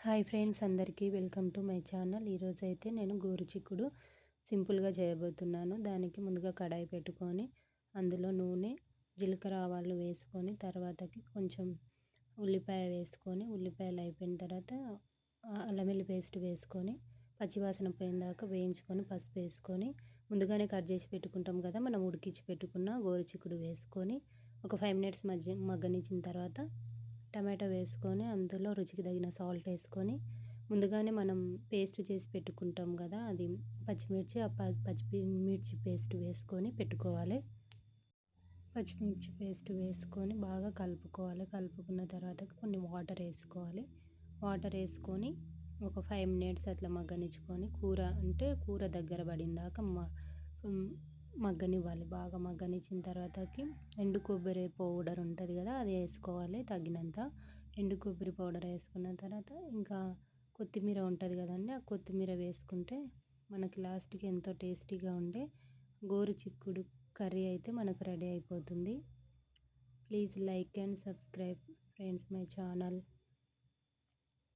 Hi friends, అందరికీ welcome to my channel. ఈరోజైతే నేను గోరుచిక్కుడు సింపుల్గా చేయబోతున్నాను. దానికి ముందుగా కడాయి పెట్టుకొని అందులో నూనె, జీలకర్ర, ఆవాలు వేసుకొని తర్వాతకి కొంచెం ఉల్లిపాయ వేసుకొని ఉల్లిపాయలు అయిపోయిన తర్వాత అల్లం వెల్లుల్లి పేస్ట్ వేసుకొని పచ్చివాసన పోయేదాకా వేయించుకొని పసుపు వేసుకొని ముందుగానే కట్ చేసి పెట్టుకుంటాం కదా, మనం ఉడికించి పెట్టుకున్న గోరుచిక్కుడు వేసుకొని ఒక 5 మినిట్స్ మగ్గనిచ్చిన తర్వాత టమాటా వేసుకొని అందులో రుచికి తగిన సాల్ట్ వేసుకొని ముందుగానే మనం పేస్ట్ చేసి పెట్టుకుంటాం కదా, అది పచ్చిమిర్చి పచ్చిమిర్చి పేస్ట్ వేసుకొని పెట్టుకోవాలి. పచ్చిమిర్చి పేస్ట్ వేసుకొని బాగా కలుపుకోవాలి. కలుపుకున్న తర్వాత కొన్ని వాటర్ వేసుకోవాలి. వాటర్ వేసుకొని ఒక 5 మినిట్స్ అట్లా మగ్గనిచ్చుకొని కూర దగ్గర పడిందాక మగ్గనివ్వాలి. బాగా మగ్గనిచ్చిన తర్వాతకి ఎండు కొబ్బరి పౌడర్ ఉంటుంది కదా, అది వేసుకోవాలి. తగినంత ఎండు కొబ్బరి పౌడర్ వేసుకున్న తర్వాత ఇంకా కొత్తిమీర ఉంటుంది కదండి, ఆ కొత్తిమీర వేసుకుంటే మనకి లాస్ట్కి ఎంతో టేస్టీగా ఉండే గోరుచిక్కుడు కర్రీ అయితే మనకు రెడీ అయిపోతుంది. Please like and subscribe friends my channel.